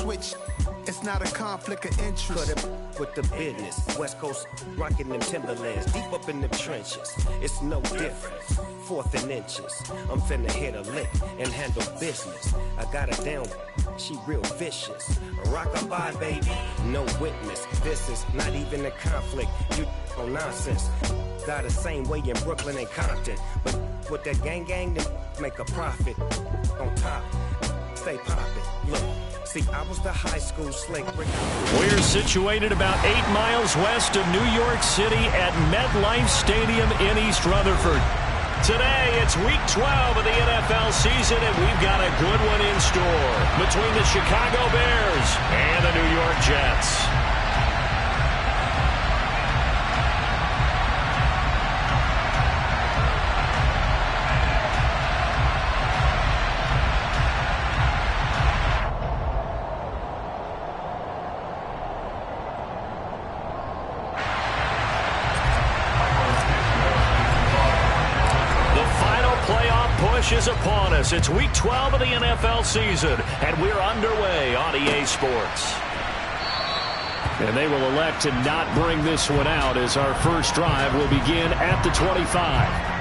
switch. It's not a conflict of interest. Cut it with the business. West Coast rocking them Timberlands, deep up in the trenches. It's no difference. 4th and inches. I'm finna hit a lick and handle business. I got her down, she real vicious. Rock-a-bye, baby, no witness. This is not even a conflict. You on nonsense. Got the same way in Brooklyn and Compton, but with that gang, then make a profit. On top, stay poppin'. Look. See, I was the high school slick. We're situated about 8 miles west of New York City at MetLife Stadium in East Rutherford. Today, it's week 12 of the NFL season, and we've got a good one in store between the Chicago Bears and the New York Jets. Is upon us. It's week 12 of the NFL season, and we're underway on EA Sports. And they will elect to not bring this one out as our first drive will begin at the 25.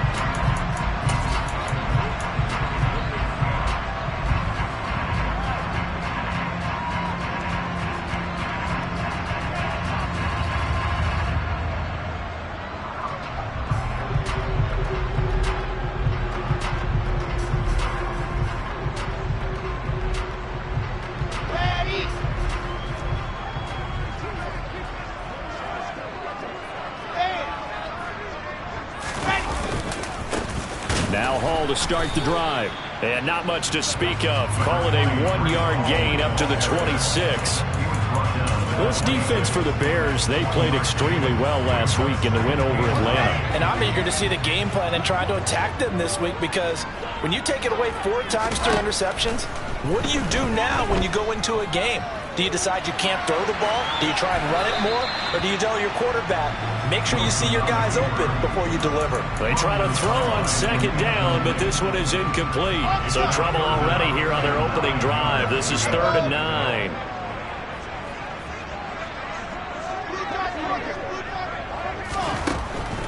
To start the drive, and not much to speak of. Call it a 1-yard gain up to the 26. This defense for the Bears, they played extremely well last week in the win over Atlanta. And I'm eager to see the game plan and try to attack them this week, because when you take it away 4 times through interceptions, what do you do now when you go into a game? Do you decide you can't throw the ball? Do you try and run it more? Or do you tell your quarterback, make sure you see your guys open before you deliver? They try to throw on second down, but this one is incomplete. So trouble already here on their opening drive. This is 3rd and 9.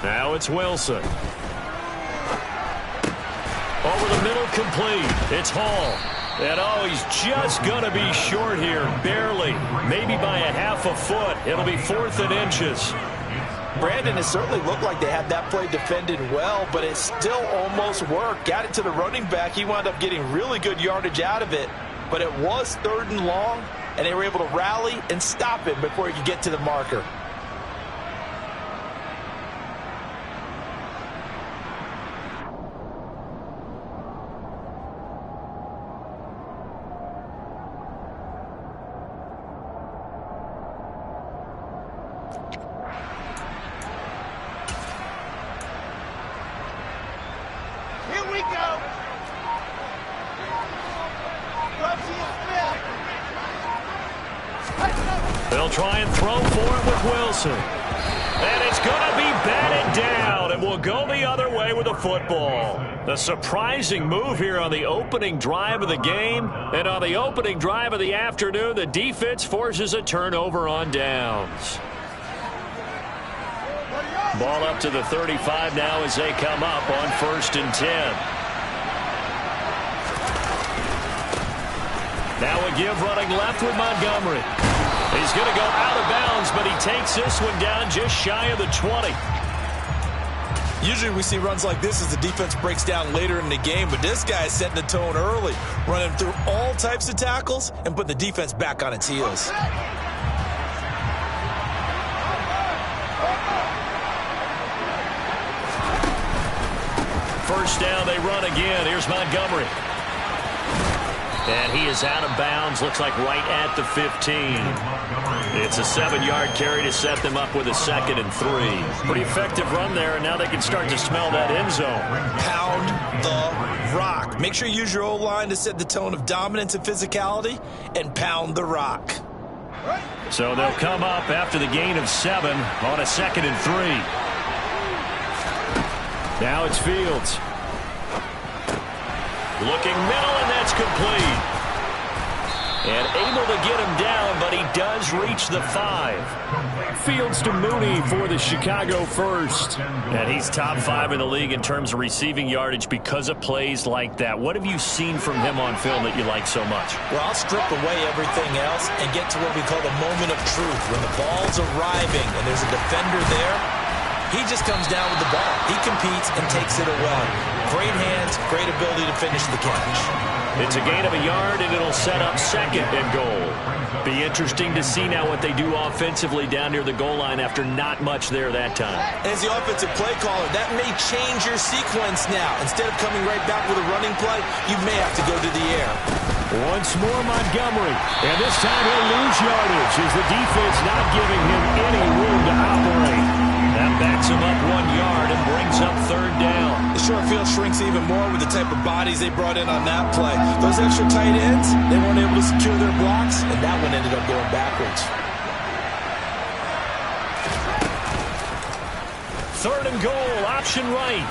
Now it's Wilson. Over the middle, complete. It's Hall. And oh, he's just going to be short here, barely, maybe by a half a foot. It'll be 4th and inches. Brandon, it certainly looked like they had that play defended well, but it still almost worked. Got it to the running back. He wound up getting really good yardage out of it, but it was 3rd and long, and they were able to rally and stop it before he could get to the marker. They'll try and throw for it with Wilson. And it's going to be batted down, and will go the other way with the football. A surprising move here on the opening drive of the game. And on the opening drive of the afternoon, the defense forces a turnover on downs. Ball up to the 35 now as they come up on 1st and 10. Now a give running left with Montgomery. He's going to go out of bounds, but he takes this one down just shy of the 20. Usually we see runs like this as the defense breaks down later in the game, but this guy is setting the tone early, running through all types of tackles and putting the defense back on its heels. First down, they run again. Here's Montgomery. And he is out of bounds, looks like right at the 15. It's a 7-yard carry to set them up with a 2nd and 3. Pretty effective run there, and now they can start to smell that end zone. Pound the rock. Make sure you use your O-line to set the tone of dominance and physicality, and pound the rock. So they'll come up after the gain of 7 on a 2nd and 3. Now it's Fields. Looking middle, and that's complete. And able to get him down, but he does reach the 5. Fields to Mooney for the Chicago first. And he's top 5 in the league in terms of receiving yardage because of plays like that. What have you seen from him on film that you like so much? Well, I'll strip away everything else and get to what we call the moment of truth. When the ball's arriving and there's a defender there, he just comes down with the ball. He competes and takes it away. Great hands, great ability to finish the catch. It's a gain of a yard, and it'll set up 2nd and goal. Be interesting to see now what they do offensively down near the goal line after not much there that time. As the offensive play caller, that may change your sequence now. Instead of coming right back with a running play, you may have to go to the air. Once more Montgomery, and this time he'll lose yardage as the defense not giving him any room to operate. That backs him up 1 yard and brings up 3rd down. The short field shrinks even more with the type of bodies they brought in on that play. Those extra tight ends, they weren't able to secure their blocks, and that one ended up going backwards. 3rd and goal, option right.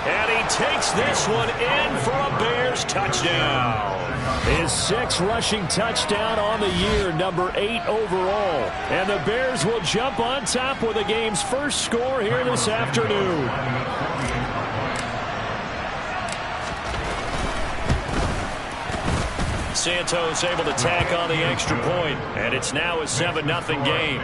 And he takes this one in for a Bears touchdown. His 6th rushing touchdown on the year, number 8 overall. And the Bears will jump on top with the game's first score here this afternoon. Santos able to tack on the extra point, and it's now a 7-0 game.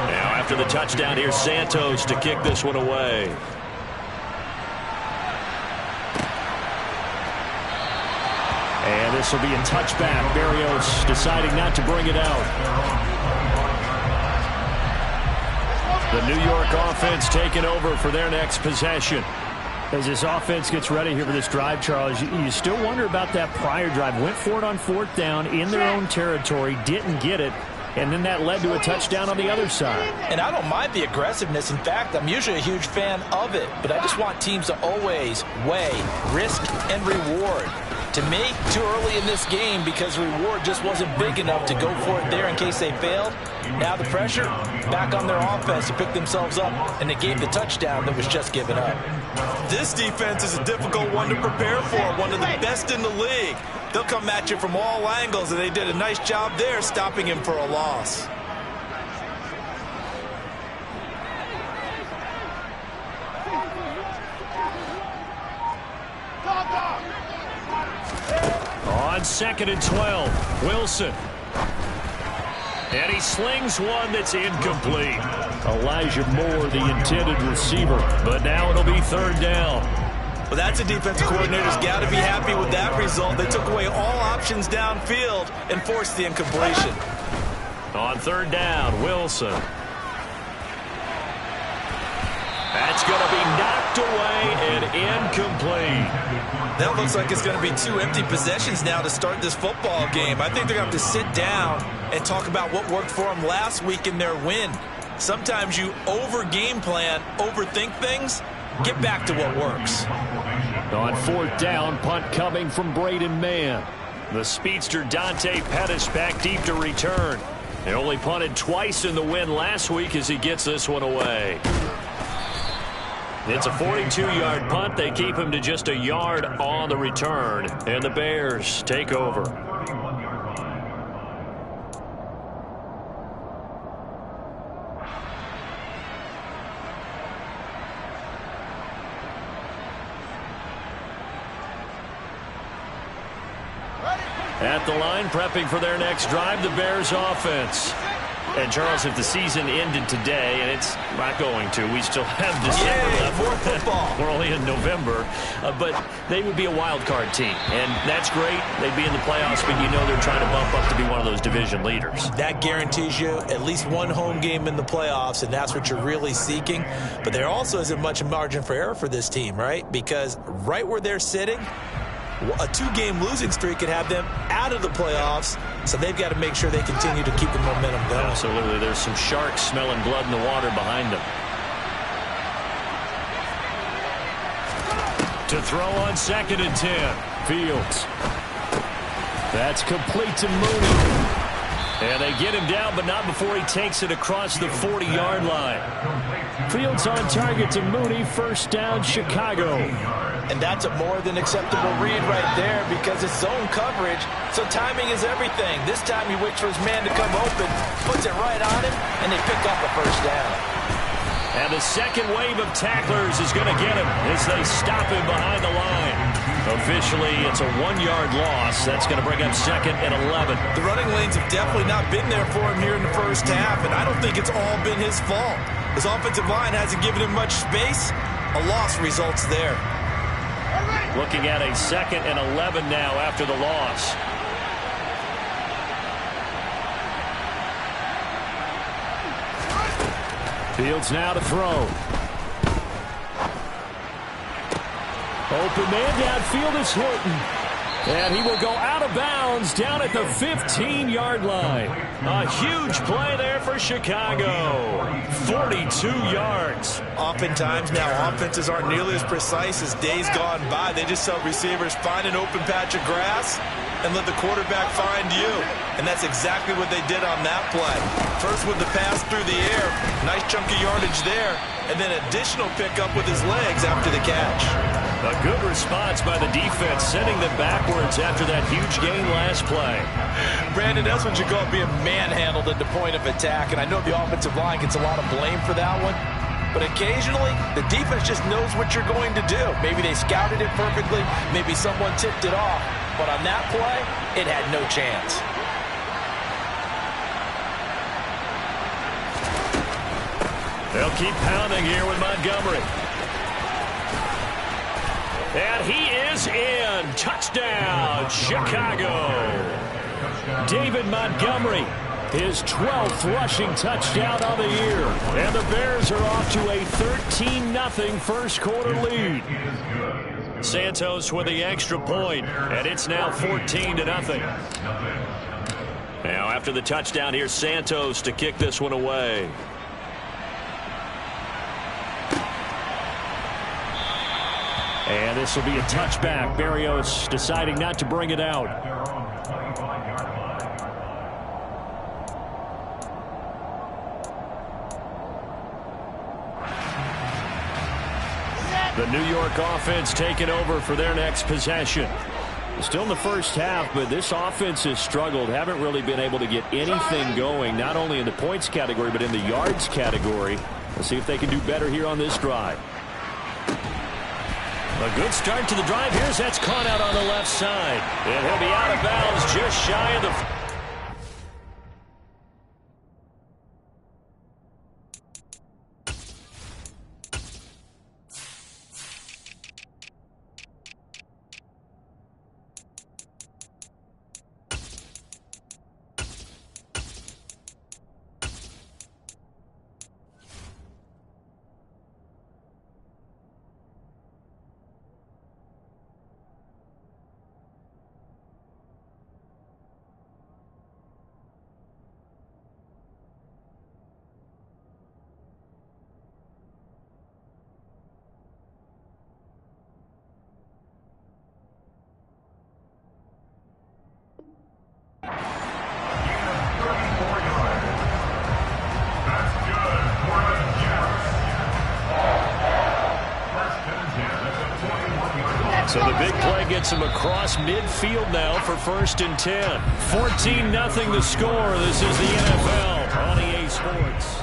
Now after the touchdown, here's Santos to kick this one away. And this will be a touchback. Berrios deciding not to bring it out. The New York offense taking over for their next possession. As this offense gets ready here for this drive, Charles, you still wonder about that prior drive. Went for it on 4th down in their own territory, didn't get it, and then that led to a touchdown on the other side. And I don't mind the aggressiveness. In fact, I'm usually a huge fan of it, but I just want teams to always weigh risk and reward. To me, too early in this game because reward just wasn't big enough to go for it there in case they failed. Now the pressure back on their offense to pick themselves up, and they gave the touchdown that was just given up. This defense is a difficult one to prepare for, one of the best in the league. They'll come at you from all angles, and they did a nice job there stopping him for a loss. On 2nd and 12, Wilson. And he slings one that's incomplete. Elijah Moore, the intended receiver. But now it'll be 3rd down. Well, that's a defensive coordinator's got to be happy with that result. They took away all options downfield and forced the incompletion. On 3rd down, Wilson. That's going to be knocked away and incomplete. That looks like it's going to be 2 empty possessions now to start this football game. I think they're going to have to sit down and talk about what worked for them last week in their win. Sometimes you over-game plan, overthink things. Get back to what works. On 4th down, punt coming from Braden Mann. The speedster Dante Pettis back deep to return. They only punted twice in the win last week as he gets this one away. It's a 42-yard punt. They keep him to just a yard on the return. And the Bears take over. At the line, prepping for their next drive, the Bears offense. And, Charles, if the season ended today, and it's not going to, we still have December left. More football. We're only in November. But they would be a wild card team. And that's great. They'd be in the playoffs, but you know they're trying to bump up to be one of those division leaders. That guarantees you at least one home game in the playoffs, and that's what you're really seeking. But there also isn't much margin for error for this team, right? Because right where they're sitting, a 2-game losing streak could have them out of the playoffs, so they've got to make sure they continue to keep the momentum going. Absolutely. There's some sharks smelling blood in the water behind them. To throw on 2nd and 10. Fields. That's complete to Mooney. And they get him down, but not before he takes it across the 40-yard line. Fields on target to Mooney. 1st down, Chicago. And that's a more than acceptable read right there because it's zone coverage, so timing is everything. This time he waits for his man to come open, puts it right on him, and they pick up a first down. And the second wave of tacklers is going to get him as they stop him behind the line. Officially, it's a 1-yard loss. That's going to bring up 2nd and 11. The running lanes have definitely not been there for him here in the first half, and I don't think it's all been his fault. His offensive line hasn't given him much space. A loss results there. Looking at a 2nd and 11 now after the loss. Fields now to throw. Open man downfield is Hilton. And he will go out of bounds down at the 15-yard line. A huge play there for Chicago. 42 yards. Oftentimes now offenses aren't nearly as precise as days gone by. They just tell receivers, find an open patch of grass and let the quarterback find you. And that's exactly what they did on that play. First with the pass through the air. Nice chunk of yardage there. And then additional pickup with his legs after the catch. A good response by the defense, sending them backwards after that huge gain last play. Brandon, that's what you call being manhandled at the point of attack, and I know the offensive line gets a lot of blame for that one, but occasionally the defense just knows what you're going to do. Maybe they scouted it perfectly, maybe someone tipped it off, but on that play, it had no chance. They'll keep pounding here with Montgomery. And he is in. Touchdown, Chicago. David Montgomery, his 12th rushing touchdown on the year. And the Bears are off to a 13-0 first quarter lead. Santos with the extra point, and it's now 14-0. Now after the touchdown, here's Santos to kick this one away. And this will be a touchback. Berrios deciding not to bring it out. The New York offense taking over for their next possession. Still in the first half, but this offense has struggled. Haven't really been able to get anything going, not only in the points category, but in the yards category. Let's see if they can do better here on this drive. A good start to the drive. Here's that's caught out on the left side. And he'll be out of bounds just shy of the... So the big play gets him across midfield now for 1st and 10. 14-0 the score. This is the NFL on EA Sports.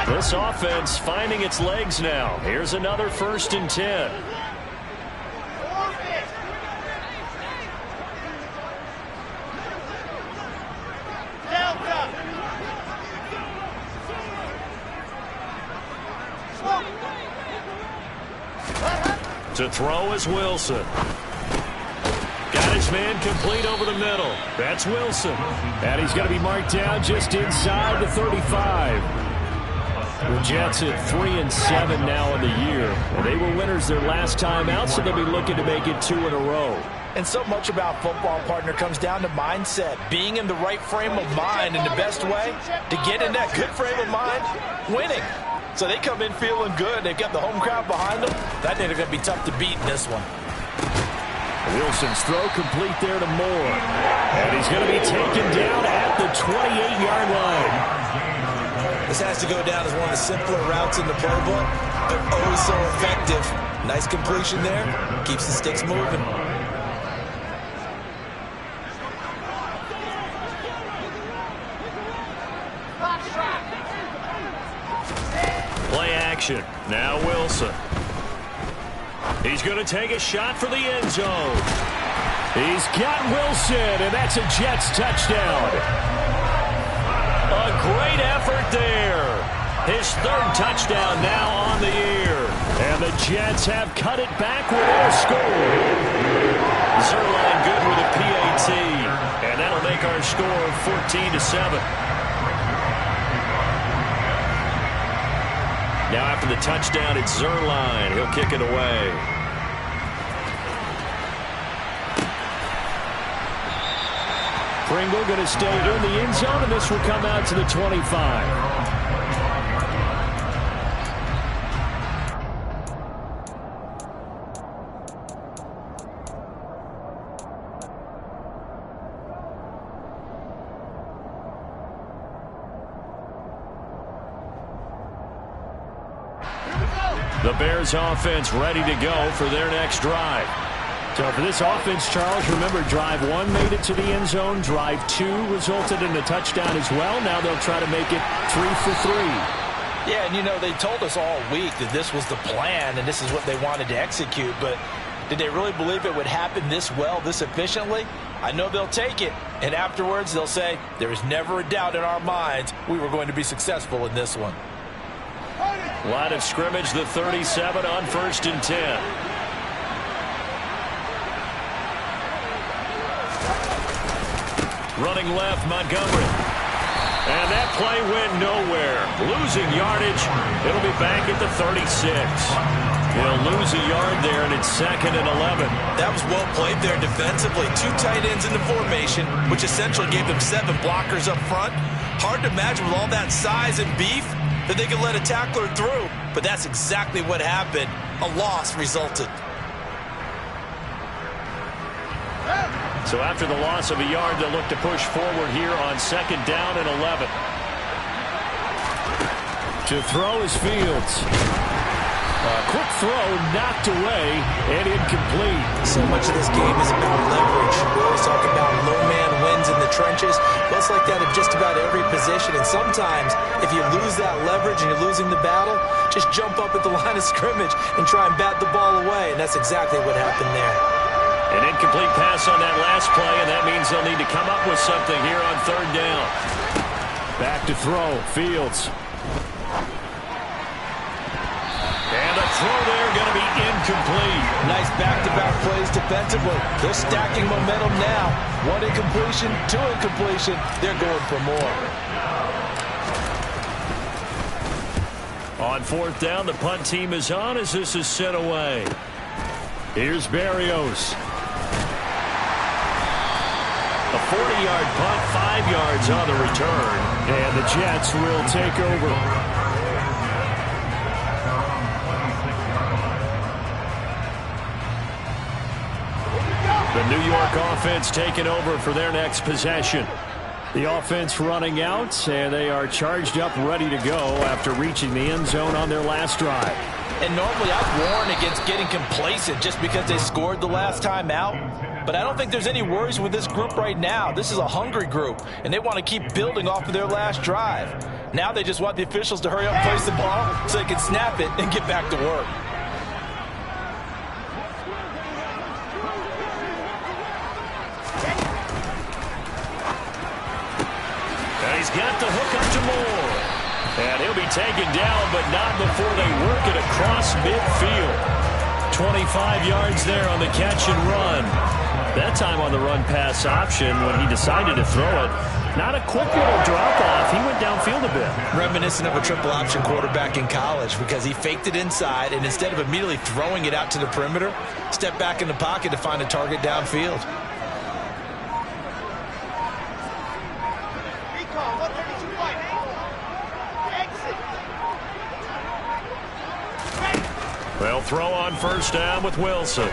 This offense finding its legs now. Here's another 1st and 10. To throw is Wilson. Got his man complete over the middle. That's Wilson. And he's going to be marked down just inside the 35. The Jets at 3-7 now in the year. And they were winners their last time out, so they'll be looking to make it 2 in a row. And so much about football, partner, comes down to mindset. Being in the right frame of mind, and the best way to get in that good frame of mind, winning. So they come in feeling good. They've got the home crowd behind them. That they're going to be tough to beat in this one. Wilson's throw complete there to Moore. And he's going to be taken down at the 28-yard line. This has to go down as one of the simpler routes in the playbook, but always so effective. Nice completion there. Keeps the sticks moving. Play action. Now Wilson. He's going to take a shot for the end zone. He's got Wilson, and that's a Jets touchdown. A great effort there. His third touchdown now on the year. And the Jets have cut it back with a score. Zerline good with a PAT. And that'll make our score 14-7. Now after the touchdown, it's Zerline. He'll kick it away. Pringle going to stay in the end zone, and this will come out to the 25. The Bears offense ready to go for their next drive. So for this offense, Charles, remember, drive 1 made it to the end zone. Drive 2 resulted in a touchdown as well. Now they'll try to make it 3 for 3. Yeah, and you know, they told us all week that this was the plan and this is what they wanted to execute. But did they really believe it would happen this well, this efficiently? I know they'll take it. And afterwards, they'll say, there is never a doubt in our minds we were going to be successful in this one. Line of scrimmage, the 37 on 1st and 10. Running left, Montgomery. And that play went nowhere. Losing yardage. It'll be back at the 36. They'll lose a yard there, and it's 2nd and 11. That was well played there defensively. 2 tight ends in the formation, which essentially gave them 7 blockers up front. Hard to imagine with all that size and beef that they could let a tackler through. But that's exactly what happened. A loss resulted. So after the loss of a yard, they'll look to push forward here on 2nd down and 11. To throw is Fields. A quick throw knocked away and incomplete. So much of this game is about leverage. We always talk about low man wins in the trenches. Well, it's like that in just about every position. And sometimes if you lose that leverage and you're losing the battle, just jump up at the line of scrimmage and try and bat the ball away. And that's exactly what happened there. An incomplete pass on that last play, and that means they'll need to come up with something here on 3rd down. Back to throw, Fields. And a throw there going to be incomplete. Nice back-to-back plays defensively. They're stacking momentum now. 1 incompletion, 2 incompletion. They're going for more. On 4th down, the punt team is on as this is sent away. Here's Berrios. A 40-yard punt, 5 yards on the return. And the Jets will take over. The New York offense taking over for their next possession. The offense running out, and they are charged up, ready to go after reaching the end zone on their last drive. And normally I warn against getting complacent just because they scored the last time out. But I don't think there's any worries with this group right now. This is a hungry group, and they want to keep building off of their last drive. Now they just want the officials to hurry up and place the ball so they can snap it and get back to work. And he's got the hook up to Moore. And he'll be taken down, but not before they work it across midfield. 25 yards there on the catch and run. That time on the run-pass option when he decided to throw it. Not a quick little drop-off. He went downfield a bit. Reminiscent of a triple-option quarterback in college because he faked it inside, and instead of immediately throwing it out to the perimeter, stepped back in the pocket to find a target downfield. They'll throw on 1st down with Wilson.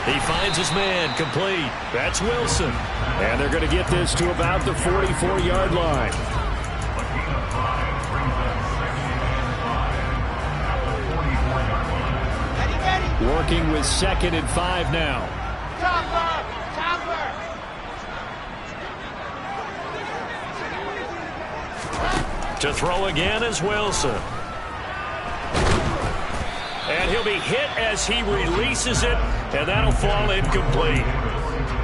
He finds his man, complete. That's Wilson. And they're going to get this to about the 44-yard line. Working with 2nd and 5 now. To throw again is Wilson. And he'll be hit as he releases it, and that'll fall incomplete.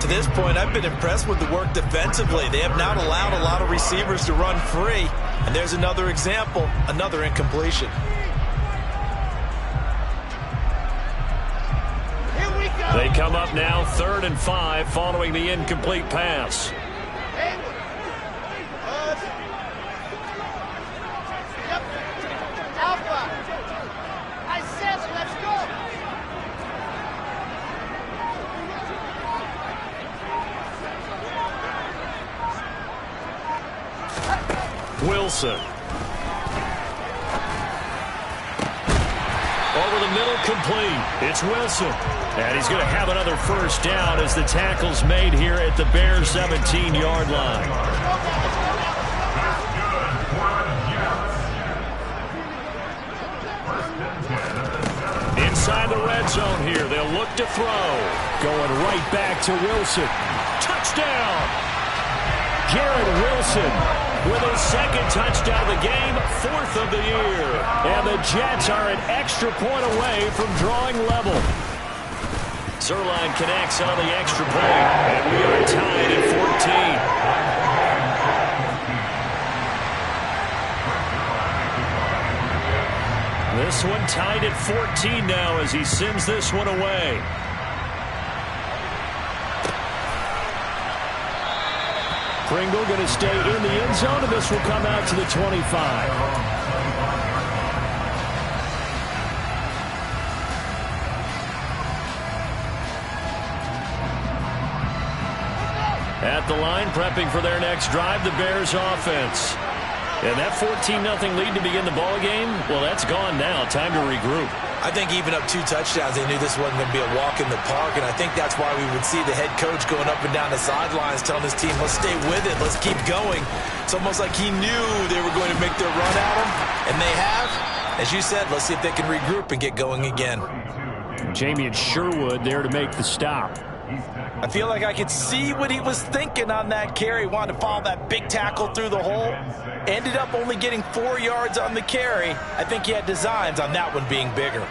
To this point, I've been impressed with the work defensively. They have not allowed a lot of receivers to run free. And there's another example, another incompletion. They come up now 3rd and 5 following the incomplete pass. Wilson. Over the middle, complete. It's Wilson. And he's going to have another first down as the tackle's made here at the Bears' 17-yard line. Inside the red zone here. They'll look to throw. Going right back to Wilson. Touchdown! Garrett Wilson with his 2nd touchdown of the game, 4th of the year. And the Jets are an extra point away from drawing level. Zerline connects on the extra point, and we are tied at 14. This one tied at 14 now as he sends this one away. Pringle going to stay in the end zone, and this will come out to the 25. At the line, prepping for their next drive, the Bears offense. And that 14-0 lead to begin the ball game, well, that's gone now. Time to regroup. I think even up 2 touchdowns, they knew this wasn't going to be a walk in the park, and I think that's why we would see the head coach going up and down the sidelines telling his team, let's stay with it, let's keep going. It's almost like he knew they were going to make their run at him, and they have. As you said, let's see if they can regroup and get going again. Jamie and Sherwood there to make the stop. I feel like I could see what he was thinking on that carry. Wanted to follow that big tackle through the hole. Ended up only getting 4 yards on the carry. I think he had designs on that one being bigger.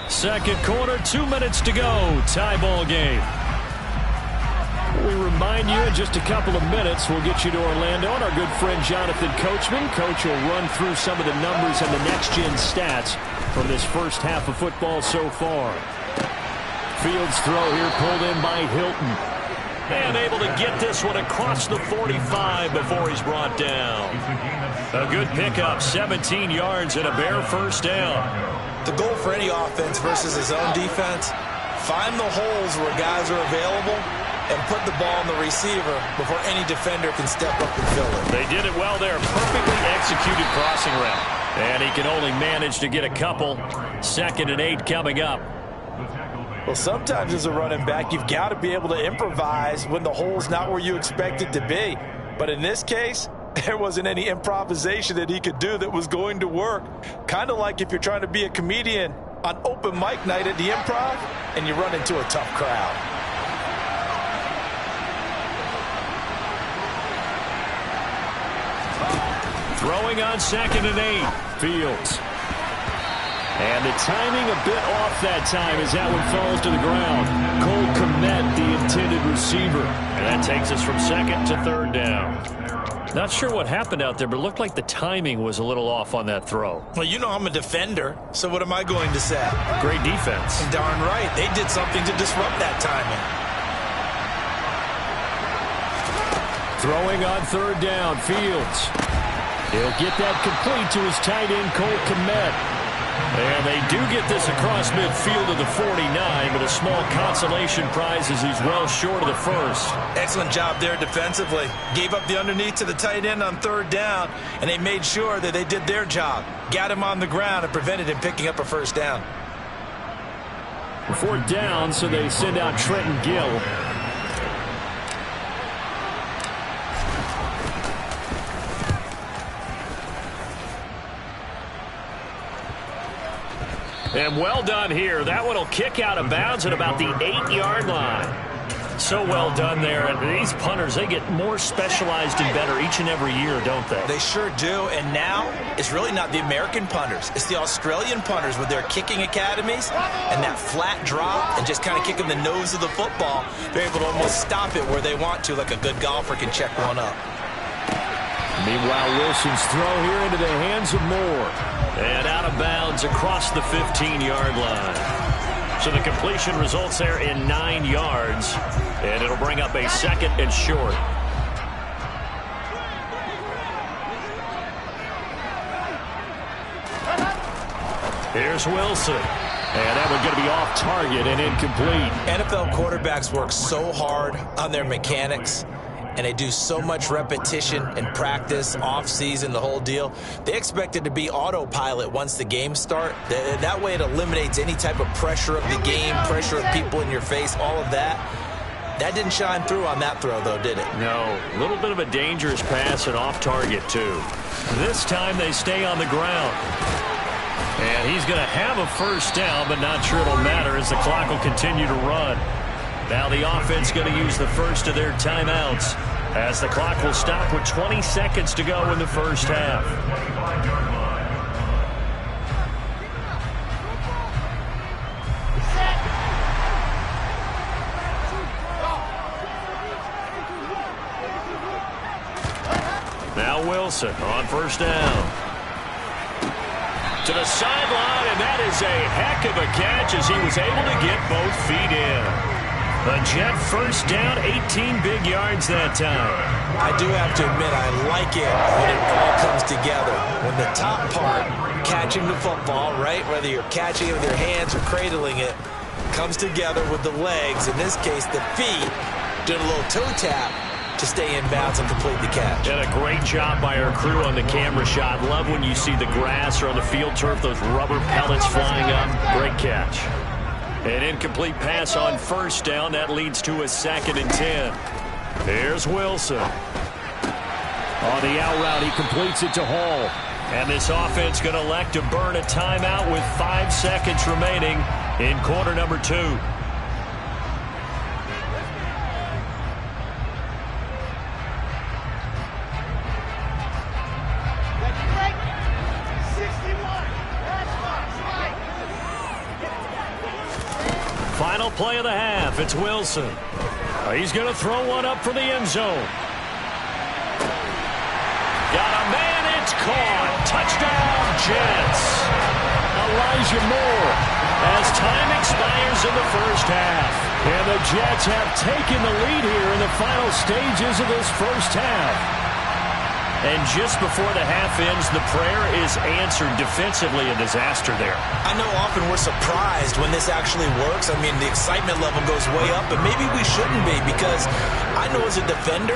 Second quarter, 2 minutes to go. Tie ball game. We remind you in just a couple of minutes, we'll get you to Orlando and our good friend Jonathan Coachman. Coach will run through some of the numbers and the next-gen stats from this first half of football so far. Fields throw here pulled in by Hilton. And able to get this one across the 45 before he's brought down. A good pickup, 17 yards and a Bear first down. The goal for any offense versus his own defense, find the holes where guys are available and put the ball on the receiver before any defender can step up and fill it. They did it well there. Perfectly executed crossing route. And he can only manage to get a couple. 2nd and 8 coming up. Well, sometimes as a running back, you've got to be able to improvise when the hole's not where you expect it to be. But in this case, there wasn't any improvisation that he could do that was going to work. Kind of like if you're trying to be a comedian on open mic night at the Improv and you run into a tough crowd. Throwing on 2nd and 8. Fields. And the timing a bit off that time as that one falls to the ground. Cole Kmet, the intended receiver. And that takes us from 2nd to 3rd down. Not sure what happened out there, but it looked like the timing was a little off on that throw. Well, you know I'm a defender, so what am I going to say? Great defense. And darn right, they did something to disrupt that timing. Throwing on 3rd down, Fields. He'll get that complete to his tight end, Cole Kmet. And they do get this across midfield of the 49, but a small consolation prize as he's well short of the first. Excellent job there defensively. Gave up the underneath to the tight end on 3rd down, and they made sure that they did their job. Got him on the ground and prevented him picking up a first down. 4th down, so they send out Trenton Gill. And well done here. That one will kick out of bounds at about the 8-yard line. So well done there. And these punters, they get more specialized and better each and every year, don't they? They sure do. And now it's really not the American punters. It's the Australian punters with their kicking academies and that flat drop and just kind of kicking the nose of the football. They're able to almost stop it where they want to, like a good golfer can check one up. Meanwhile, Wilson's throw here into the hands of Moore. And out of bounds across the 15-yard line. So the completion results there in 9 yards. And it'll bring up a 2nd and short. Here's Wilson. And that one's going to be off target and incomplete. NFL quarterbacks work so hard on their mechanics, and they do so much repetition and practice, off-season, the whole deal. They expect it to be autopilot once the games start. That way it eliminates any type of pressure of the game, pressure of people in your face, all of that. That didn't shine through on that throw, though, did it? No. A little bit of a dangerous pass and off target, too. This time they stay on the ground. And he's going to have a first down, but not sure it'll matter as the clock will continue to run. Now the offense going to use the first of their timeouts as the clock will stop with 20 seconds to go in the first half. Now Wilson on first down. To the sideline, and that is a heck of a catch as he was able to get both feet in. A Jet first down, 18 big yards that time. I do have to admit, I like it when it all comes together. When the top part, catching the football, right, whether you're catching it with your hands or cradling it, comes together with the legs, in this case the feet, doing a little toe tap to stay in bounds and complete the catch. And a great job by our crew on the camera shot. Love when you see the grass or on the field turf, those rubber pellets flying up. Great catch. An incomplete pass on first down. That leads to a 2nd and 10. Here's Wilson. On the out route, he completes it to Hall. And this offense going to elect to burn a timeout with 5 seconds remaining in quarter number 2. Final play of the half. It's Wilson. He's going to throw one up for the end zone. Got a man. It's caught. Touchdown, Jets. Elijah Moore as time expires in the first half. And the Jets have taken the lead here in the final stages of this first half. And just before the half ends, the prayer is answered defensively. A disaster there. I know often we're surprised when this actually works. I mean, the excitement level goes way up, but maybe we shouldn't be, because I know as a defender,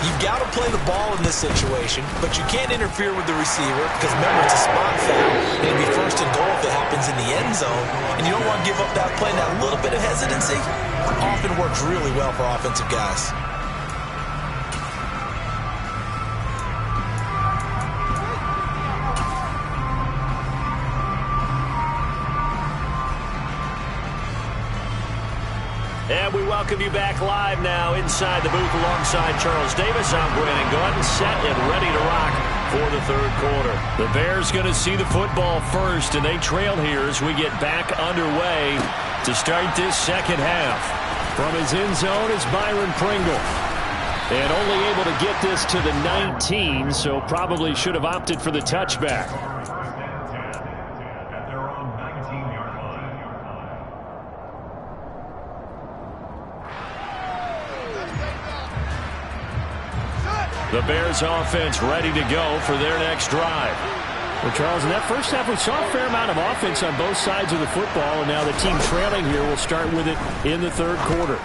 you've got to play the ball in this situation, but you can't interfere with the receiver because, remember, it's a spot foul. It'll be first and goal if it happens in the end zone, and you don't want to give up that play. That little bit of hesitancy often works really well for offensive guys. And we welcome you back live now inside the booth alongside Charles Davis. I'm Brandon Gordon, set and ready to rock for the third quarter. The Bears going to see the football first, and they trail here as we get back underway to start this second half. From his end zone is Byron Pringle. And only able to get this to the 19, so probably should have opted for the touchback. The Bears offense ready to go for their next drive. Well, Charles, in that first half, we saw a fair amount of offense on both sides of the football, and now the team trailing here will start with it in the third quarter.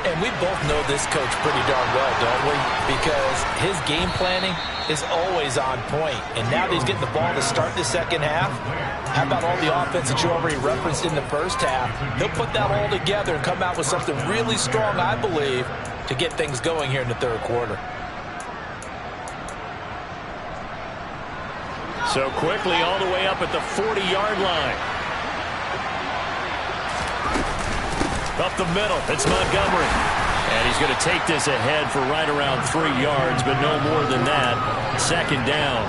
And we both know this coach pretty darn well, don't we? Because his game planning is always on point. And now that he's getting the ball to start the second half, how about all the offense that you already referenced in the first half? He'll put that all together and come out with something really strong, I believe, to get things going here in the third quarter. So quickly all the way up at the 40-yard line. Up the middle, it's Montgomery. And he's going to take this ahead for right around 3 yards, but no more than that. Second down.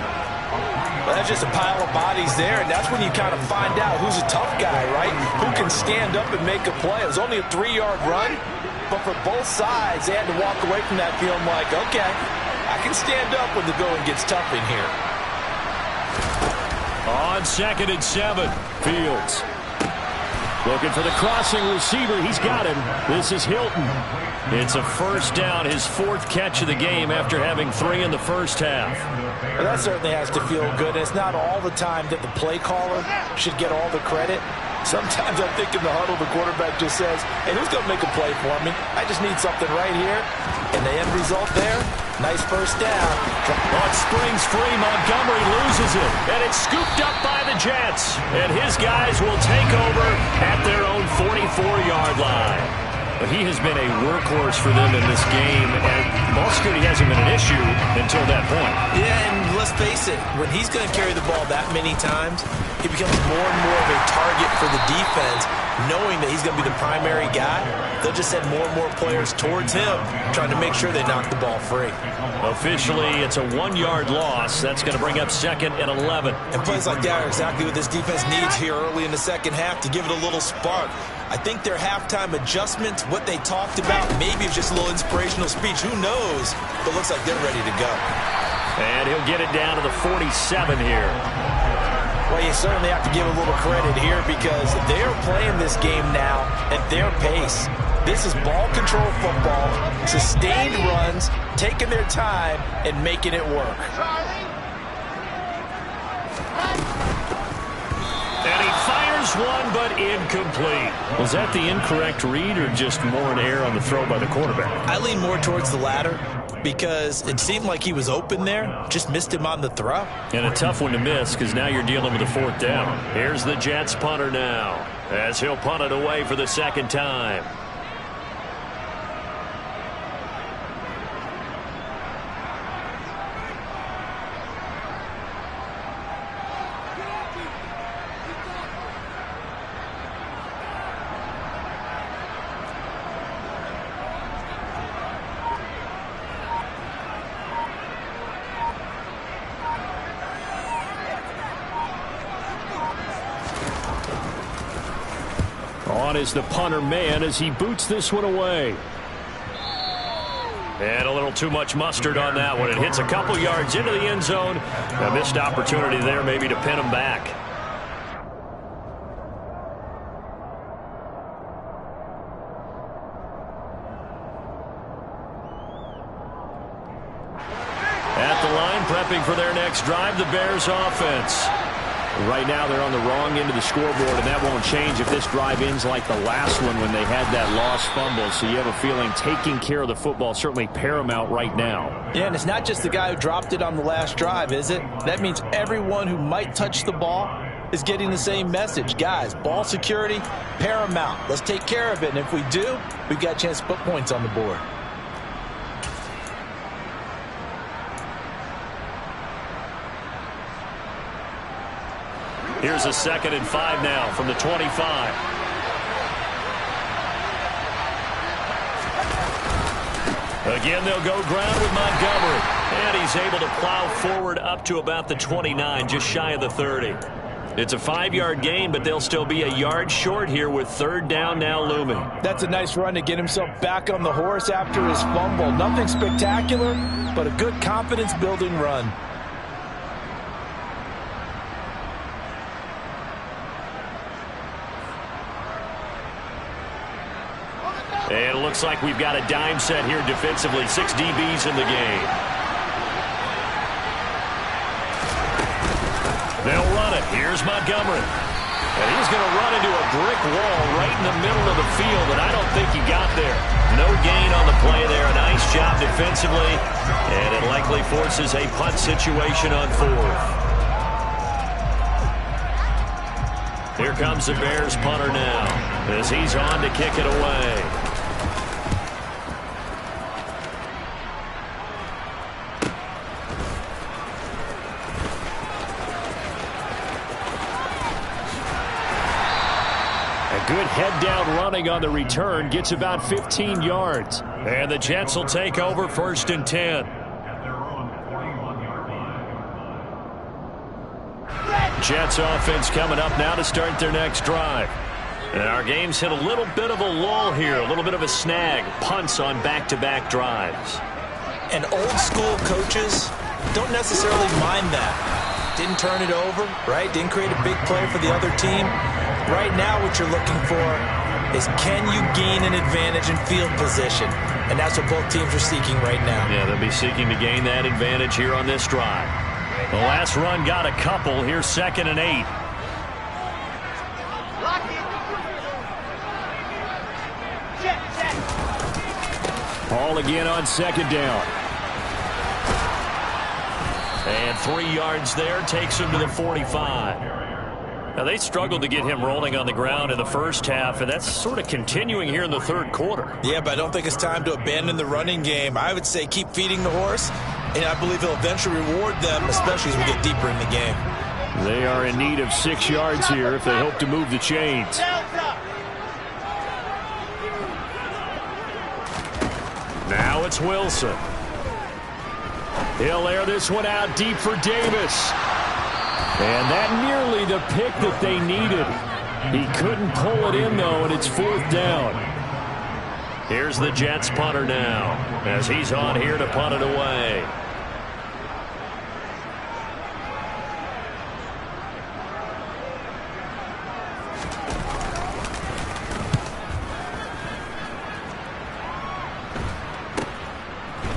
Well, that's just a pile of bodies there, and that's when you kind of find out who's a tough guy, right? Who can stand up and make a play. It was only a 3-yard run, but for both sides, they had to walk away from that feeling like, okay, I can stand up when the going gets tough in here. On 2nd and 7, Fields. Looking for the crossing receiver. He's got him. This is Hilton. It's a first down, his 4th catch of the game after having 3 in the first half. Well, that certainly has to feel good. It's not all the time that the play caller should get all the credit. Sometimes I think in the huddle, the quarterback just says, hey, who's going to make a play for me? I just need something right here. And the end result there, nice first down. On springs free, Montgomery loses it. And it's scooped up by the Jets. And his guys will take over at their own 44-yard line. But he has been a workhorse for them in this game, and ball security hasn't been an issue until that point. Yeah, and let's face it, when he's going to carry the ball that many times, he becomes more and more of a target for the defense, knowing that he's going to be the primary guy. They'll just send more and more players towards him, trying to make sure they knock the ball free. Officially, it's a 1-yard loss. That's going to bring up 2nd and 11. And plays like that are exactly what this defense needs here early in the second half to give it a little spark. I think their halftime adjustments, what they talked about, maybe it's just a little inspirational speech. Who knows? But it looks like they're ready to go. And he'll get it down to the 47 here. Well, you certainly have to give a little credit here because they're playing this game now at their pace. This is ball control football, sustained runs, taking their time, and making it work. And he fires one, but incomplete. Was that the incorrect read or just more an error on the throw by the quarterback? I lean more towards the latter because it seemed like he was open there, just missed him on the throw. And a tough one to miss because now you're dealing with a 4th down. Here's the Jets punter now as he'll punt it away for the 2nd time. On is the punter man as he boots this one away. And a little too much mustard on that one. It hits a couple yards into the end zone. A missed opportunity there maybe to pin him back. At the line, prepping for their next drive, the Bears offense. Right now they're on the wrong end of the scoreboard, and that won't change if this drive ends like the last one when they had that lost fumble. So you have a feeling taking care of the football certainly paramount right now. Yeah, and it's not just the guy who dropped it on the last drive, is it? That means everyone who might touch the ball is getting the same message. Guys, ball security, paramount. Let's take care of it, and if we do, we've got a chance to put points on the board. Here's a 2nd and 5 now from the 25. Again, they'll go ground with Montgomery. And he's able to plow forward up to about the 29, just shy of the 30. It's a 5-yard gain, but they'll still be a yard short here with 3rd down now looming. That's a nice run to get himself back on the horse after his fumble. Nothing spectacular, but a good confidence-building run. And it looks like we've got a dime set here defensively. 6 DBs in the game. They'll run it. Here's Montgomery. And he's going to run into a brick wall right in the middle of the field, and I don't think he got there. No gain on the play there. A nice job defensively, and it likely forces a punt situation on 4th. Here comes the Bears punter now as he's on to kick it away. Good head-down running on the return. Gets about 15 yards. And the Jets will take over 1st and 10. Jets offense coming up now to start their next drive. And our game's hit a little bit of a lull here, a little bit of a snag. Punts on back-to-back drives. And old-school coaches don't necessarily mind that. Didn't turn it over, right? Didn't create a big play for the other team. Right now what you're looking for is can you gain an advantage in field position? And that's what both teams are seeking right now. Yeah, they'll be seeking to gain that advantage here on this drive. The last run got a couple. Here's 2nd and 8. Ball again on 2nd down. And 3 yards there takes him to the 45. Now, they struggled to get him rolling on the ground in the first half, and that's sort of continuing here in the 3rd quarter. Yeah, but I don't think it's time to abandon the running game. I would say keep feeding the horse, and I believe he'll eventually reward them, especially as we get deeper in the game. They are in need of 6 yards here if they hope to move the chains. Now it's Wilson. He'll air this one out deep for Davis. And that nearly the pick that they needed. He couldn't pull it in, though, and it's 4th down. Here's the Jets punter now as he's on here to punt it away.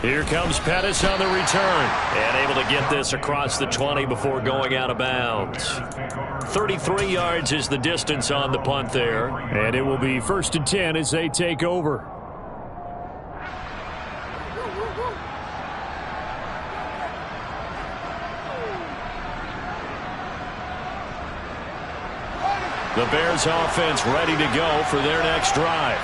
Here comes Pettis on the return. And able to get this across the 20 before going out of bounds. 33 yards is the distance on the punt there. And it will be 1st and 10 as they take over. The Bears offense ready to go for their next drive.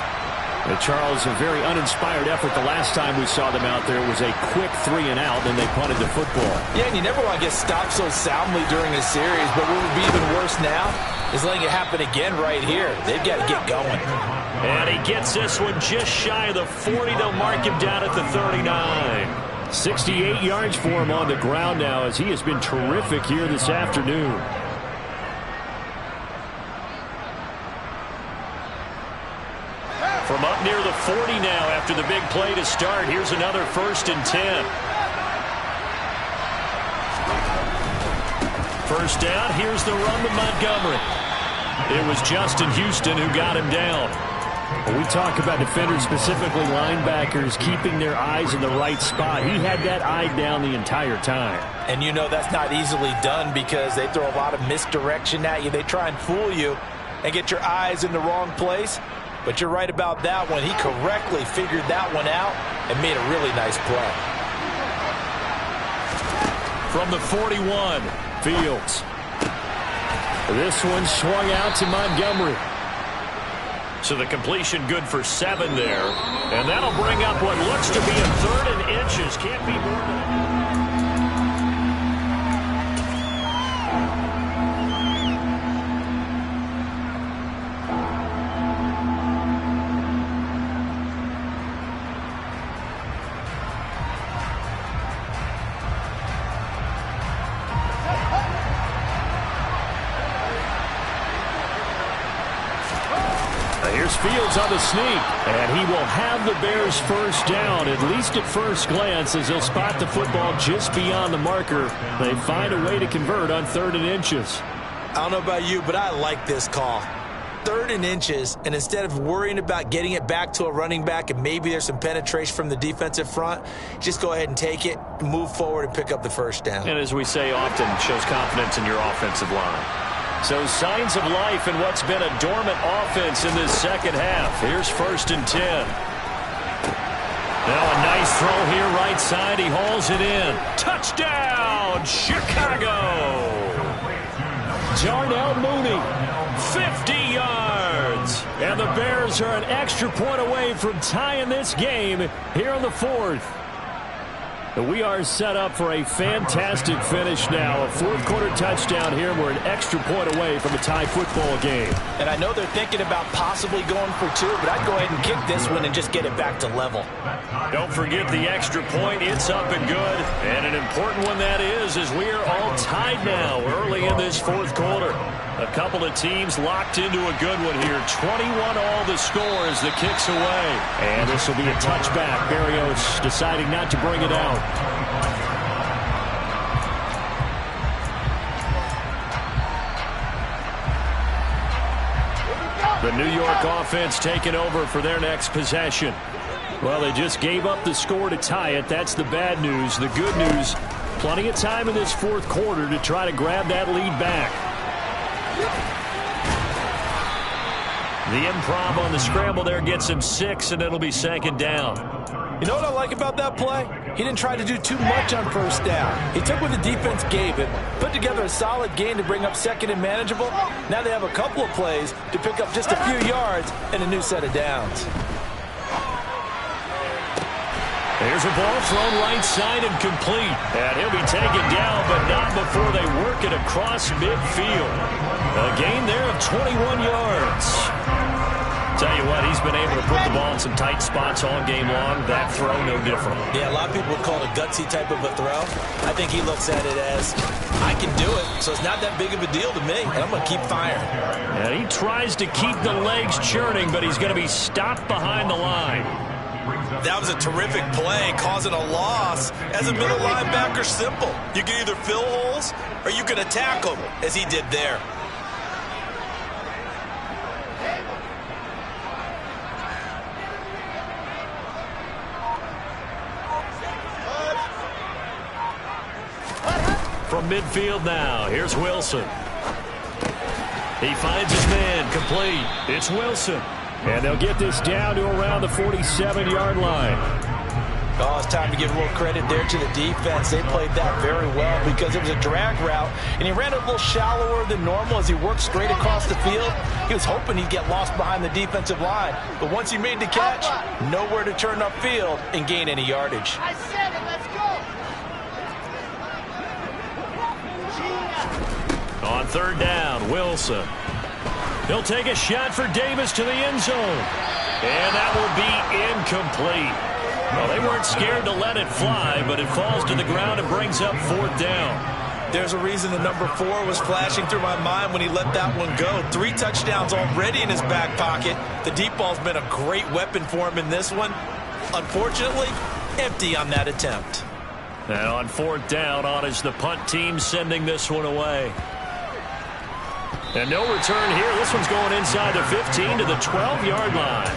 Charles, a very uninspired effort the last time we saw them out there. It was a quick 3 and out, and they punted the football. Yeah, and you never want to get stopped so soundly during a series, but what would be even worse now is letting it happen again right here. They've got to get going. And he gets this one just shy of the 40. They'll mark him down at the 39. 68 yards for him on the ground now as he has been terrific here this afternoon. From up near the 40 now after the big play to start. Here's another 1st and 10. 1st down. Here's the run to Montgomery. It was Justin Houston who got him down. We talk about defenders, specifically linebackers, keeping their eyes in the right spot. He had that eye down the entire time. And you know that's not easily done because they throw a lot of misdirection at you. They try and fool you and get your eyes in the wrong place. But you're right about that one. He correctly figured that one out and made a really nice play. From the 41, Fields. This one swung out to Montgomery. So the completion good for 7 there. And that'll bring up what looks to be a 3rd and inches. Can't be more than... Here's Fields on the sneak, and he will have the Bears 1st down, at least at first glance, as he'll spot the football just beyond the marker. They find a way to convert on 3rd and inches. I don't know about you, but I like this call. 3rd and inches, and instead of worrying about getting it back to a running back and maybe there's some penetration from the defensive front, just go ahead and take it, move forward, and pick up the 1st down. And as we say often, shows confidence in your offensive line. So signs of life in what's been a dormant offense in this 2nd half. Here's 1st and 10. Now a nice throw here right side. He hauls it in. Touchdown, Chicago. Darnell Mooney, 50 yards. And the Bears are an extra point away from tying this game here in the 4th. We are set up for a fantastic finish now. A fourth-quarter touchdown here. We're an extra point away from a tie football game. And I know they're thinking about possibly going for two, but I'd go ahead and kick this one and just get it back to level. Don't forget the extra point. It's up and good. And an important one that is, as we are all tied now early in this fourth quarter. A couple of teams locked into a good one here. 21 all the score as the kick's away. And this will be a touchback. Barrios deciding not to bring it out. The New York offense taking over for their next possession. Well, they just gave up the score to tie it. That's the bad news. The good news, plenty of time in this fourth quarter to try to grab that lead back. The improv on the scramble there gets him 6, and it'll be second down. You know what I like about that play? He didn't try to do too much on first down. He took what the defense gave him, put together a solid gain to bring up second and manageable. Now they have a couple of plays to pick up just a few yards and a new set of downs. There's a ball thrown right side and complete. And he'll be taken down, but not before they work it across midfield. A gain there of 21 yards. Tell you what, he's been able to put the ball in some tight spots all game long. That throw, no different. Yeah, a lot of people would call it a gutsy type of a throw. I think he looks at it as, I can do it, so it's not that big of a deal to me, and I'm going to keep firing. And he tries to keep the legs churning, but he's going to be stopped behind the line. That was a terrific play, causing a loss. As a middle linebacker, simple. You can either fill holes or you can attack them, as he did there. From midfield now, here's Wilson. He finds his man, complete. It's Wilson. And they'll get this down to around the 47-yard line. Oh, it's time to give a little credit there to the defense. They played that very well because it was a drag route, and he ran it a little shallower than normal as he worked straight across the field. He was hoping he'd get lost behind the defensive line, but once he made the catch, nowhere to turn upfield and gain any yardage. I said it, let's go. On third down, Wilson. He'll take a shot for Davis to the end zone. And that will be incomplete. Well, they weren't scared to let it fly, but it falls to the ground and brings up fourth down. There's a reason the number 4 was flashing through my mind when he let that one go. 3 touchdowns already in his back pocket. The deep ball's been a great weapon for him in this one. Unfortunately, empty on that attempt. And on fourth down, on is the punt team sending this one away. And no return here. This one's going inside the 15 to the 12-yard line.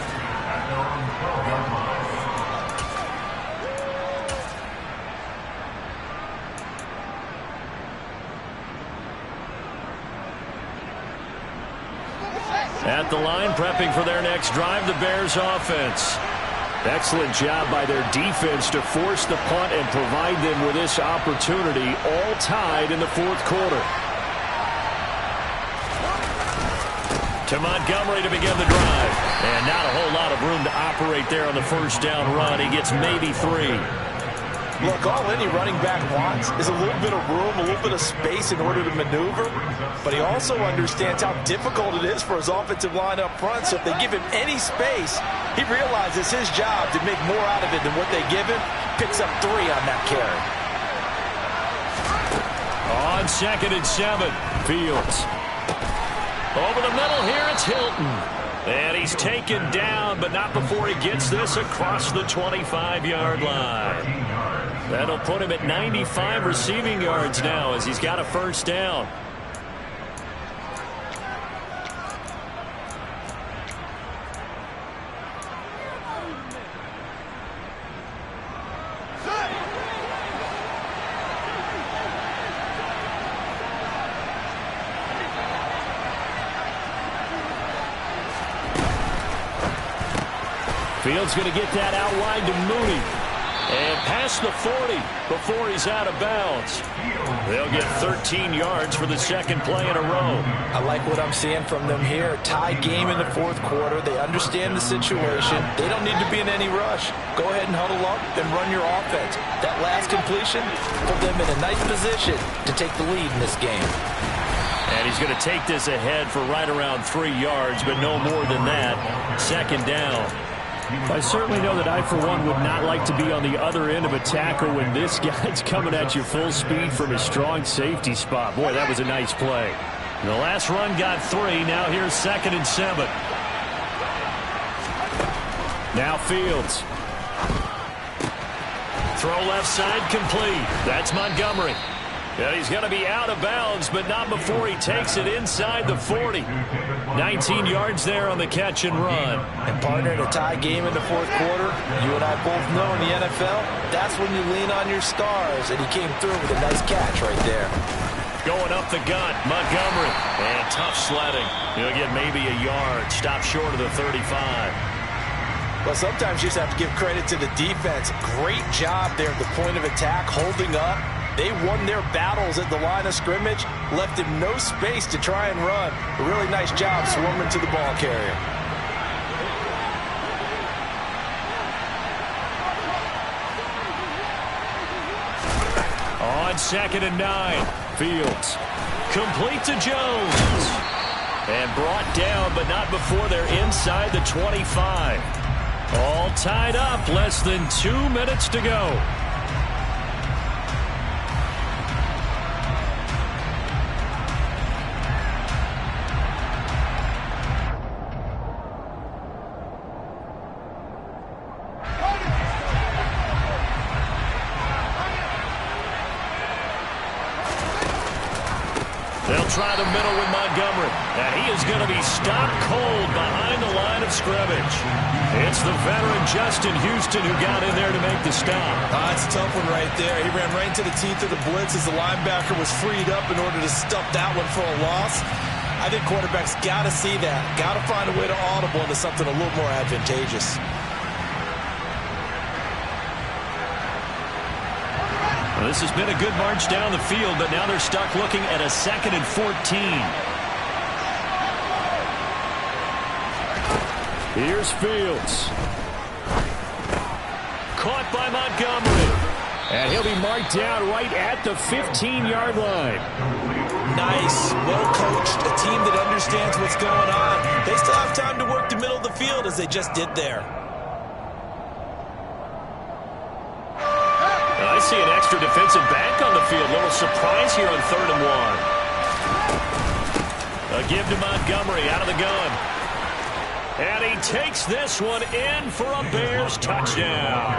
At the line, prepping for their next drive, the Bears offense. Excellent job by their defense to force the punt and provide them with this opportunity, all tied in the fourth quarter. To Montgomery to begin the drive. And not a whole lot of room to operate there on the first down run. He gets maybe 3. Look, all any running back wants is a little bit of room, a little bit of space in order to maneuver. But he also understands how difficult it is for his offensive line up front. So if they give him any space, he realizes his job to make more out of it than what they give him. Picks up 3 on that carry. On 2nd and 7, Fields. Over the middle here, it's Hilton. And he's taken down, but not before he gets this across the 25-yard line. That'll put him at 95 receiving yards now as he's got a first down. Fields going to get that out wide to Mooney. And past the 40 before he's out of bounds. They'll get 13 yards for the second play in a row. I like what I'm seeing from them here. Tie game in the fourth quarter. They understand the situation. They don't need to be in any rush. Go ahead and huddle up and run your offense. That last completion put them in a nice position to take the lead in this game. And he's going to take this ahead for right around 3 yards, but no more than that. Second down. I certainly know that I, for one, would not like to be on the other end of a tackle when this guy's coming at you full speed from his strong safety spot. Boy, that was a nice play. The last run got 3. Now here's 2nd and 7. Now Fields. Throw left side complete. That's Montgomery. Yeah, he's going to be out of bounds, but not before he takes it inside the 40. 19 yards there on the catch and run. And partner, in a tie game in the fourth quarter, you and I both know in the NFL, that's when you lean on your stars, and he came through with a nice catch right there. Going up the gut, Montgomery. And tough sledding. He'll get maybe a yard. Stop short of the 35. Well, sometimes you just have to give credit to the defense. Great job there at the point of attack, holding up. They won their battles at the line of scrimmage, left him no space to try and run. A really nice job swarming to the ball carrier. On 2nd and 9, Fields. Complete to Jones. And brought down, but not before they're inside the 25. All tied up, less than 2 minutes to go. They'll try the middle with Montgomery. And he is going to be stopped cold behind the line of scrimmage. It's the veteran Justin Houston who got in there to make the stop. It's a tough one right there. He ran right into the teeth of the blitz as the linebacker was freed up in order to stuff that one for a loss. I think quarterbacks got to see that. Got to find a way to audible into something a little more advantageous. Well, this has been a good march down the field, but now they're stuck looking at a 2nd and 14. Here's Fields. Caught by Montgomery. And he'll be marked down right at the 15-yard line. Nice, well coached, a team that understands what's going on. They still have time to work the middle of the field as they just did there. I see an extra defensive back on the field. Little surprise here on 3rd and 1. A give to Montgomery out of the gun. And he takes this one in for a Bears touchdown.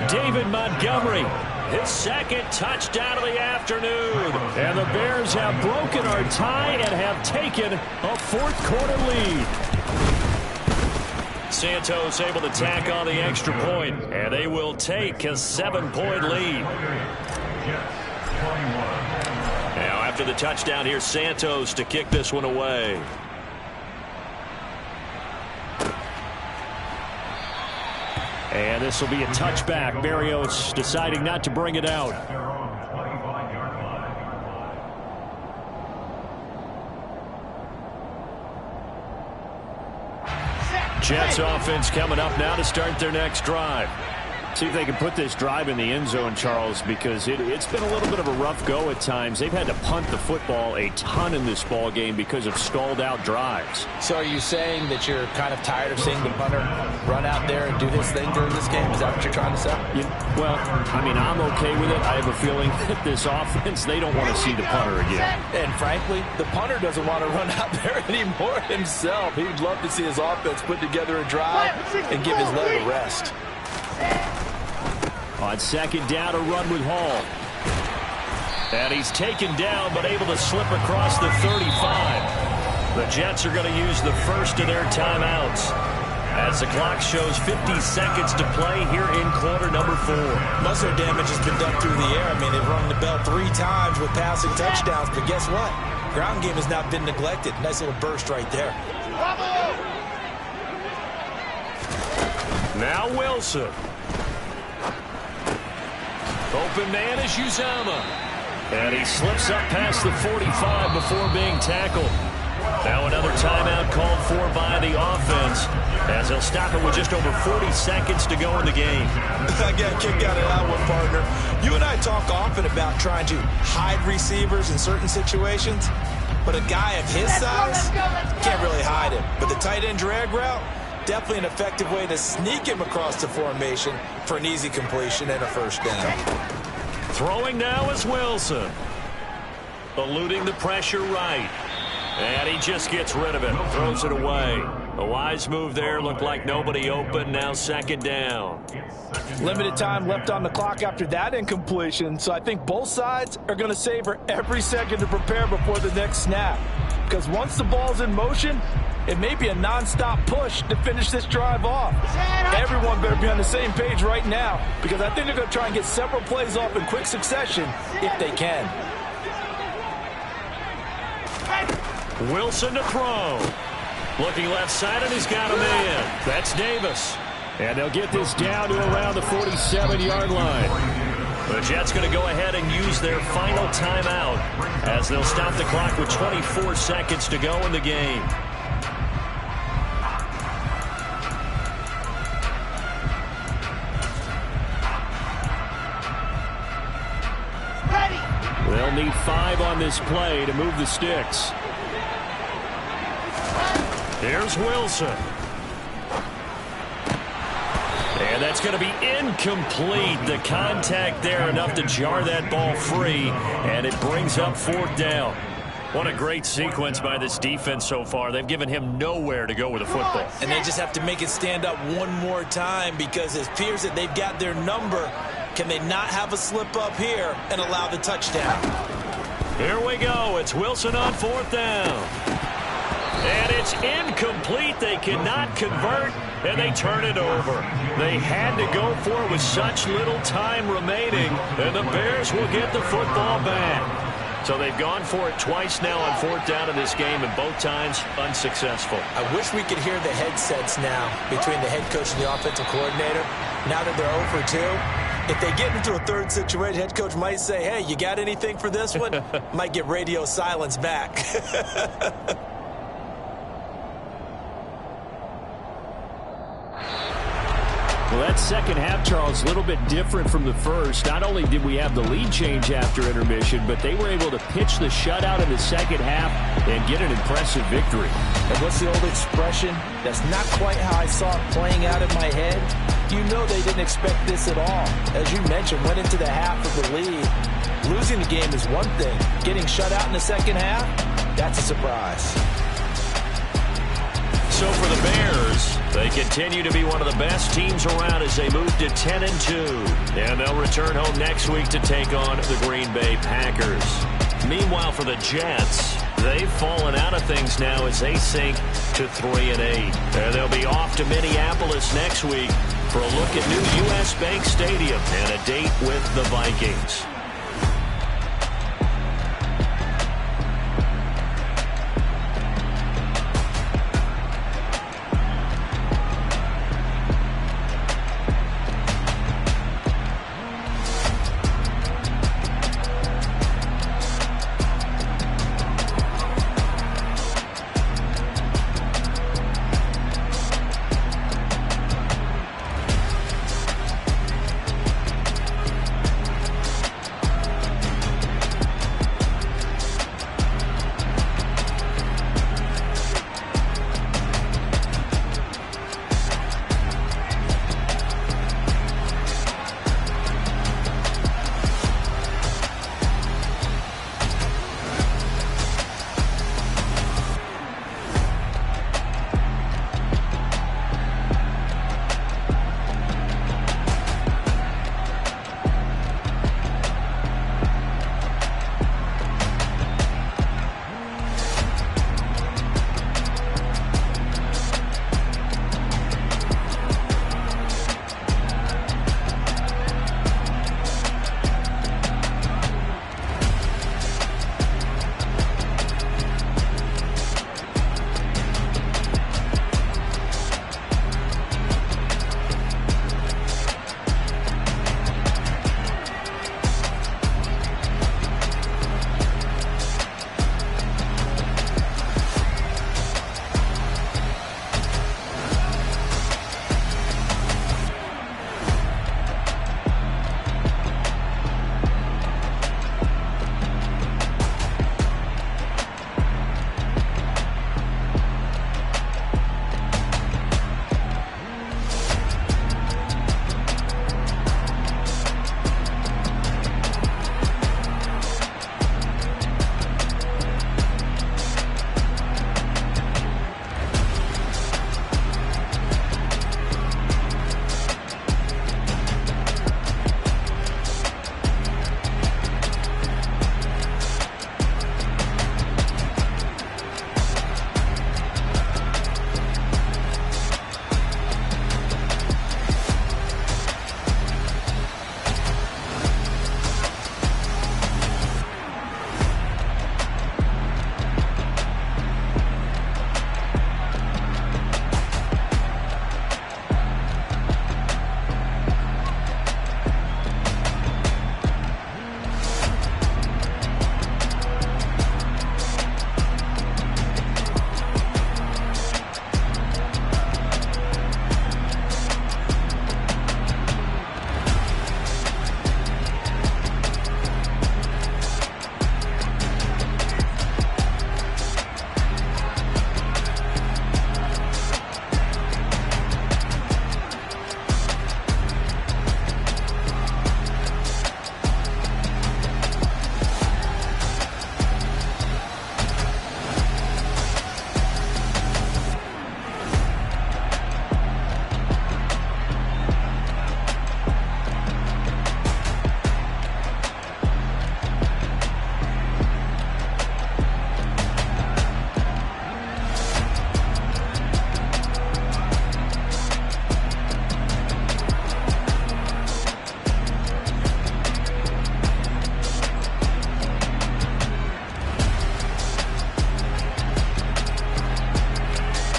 David Montgomery, his 2nd touchdown of the afternoon. And the Bears have broken our tie and have taken a fourth-quarter lead. Santos able to tack on the extra point, and they will take a 7-point lead. Now after the touchdown, here's Santos to kick this one away. And this will be a touchback. Berrios deciding not to bring it out. Jets offense coming up now to start their next drive. See if they can put this drive in the end zone, Charles, because it's been a little bit of a rough go at times. They've had to punt the football a ton in this ball game because of stalled-out drives. So are you saying that you're kind of tired of seeing the punter run out there and do his thing during this game? Is that what you're trying to say? Well, I mean, I'm okay with it. I have a feeling that this offense, they don't want to see the punter again. And frankly, the punter doesn't want to run out there anymore himself. He'd love to see his offense put together a drive and give his leg a rest. On 2nd down, a run with Hall. And he's taken down, but able to slip across the 35. The Jets are going to use the first of their timeouts as the clock shows 50 seconds to play here in quarter number 4. Muscle damage has been done through the air. I mean, they've rung the bell 3 times with passing touchdowns, but guess what? Ground game has not been neglected. Nice little burst right there. Now Wilson. Open man is Uzama. And he slips up past the 45 before being tackled. Now another timeout called for by the offense, as they'll stop it with just over 40 seconds to go in the game. I got a kick out of that one, partner. You and I talk often about trying to hide receivers in certain situations, but a guy of his size can't really hide him. But the tight end drag route, definitely an effective way to sneak him across the formation for an easy completion and a first down. Throwing now is Wilson. Eluding the pressure right. And he just gets rid of it. Throws it away. A wise move there. Looked like nobody open. Now second down. Limited time left on the clock after that incompletion. So I think both sides are going to savor every second to prepare before the next snap. Because once the ball's in motion, it may be a nonstop push to finish this drive off. Everyone better be on the same page right now, because I think they're going to try and get several plays off in quick succession if they can. Wilson to throw. Looking left side, and he's got a man. That's Davis. And they'll get this down to around the 47-yard line. The Jets going to go ahead and use their final timeout, as they'll stop the clock with 24 seconds to go in the game. They'll need 5 on this play to move the sticks. Here's Wilson. And that's going to be incomplete. The contact there enough to jar that ball free, and it brings up fourth down. What a great sequence by this defense so far. They've given him nowhere to go with the football. And they just have to make it stand up one more time, because it appears that they've got their number. Can they not have a slip up here and allow the touchdown? Here we go. It's Wilson on fourth down. And it's incomplete. They cannot convert, and they turn it over. They had to go for it with such little time remaining, and the Bears will get the football back. So they've gone for it twice now on fourth down in this game, and both times unsuccessful. I wish we could hear the headsets now between the head coach and the offensive coordinator. Now that they're 0 for 2, if they get into a third situation, head coach might say, hey, you got anything for this one? Might get radio silence back. Well, that second half, Charles, a little bit different from the first. Not only did we have the lead change after intermission, but they were able to pitch the shutout in the second half and get an impressive victory. And what's the old expression? That's not quite how I saw it playing out in my head. You know they didn't expect this at all. As you mentioned, went into the half of the lead. Losing the game is one thing. Getting shut out in the second half, that's a surprise. So for the Bears, they continue to be one of the best teams around as they move to 10-2. And they'll return home next week to take on the Green Bay Packers. Meanwhile, for the Jets, they've fallen out of things now as they sink to 3-8. And they'll be off to Minneapolis next week for a look at new U.S. Bank Stadium and a date with the Vikings.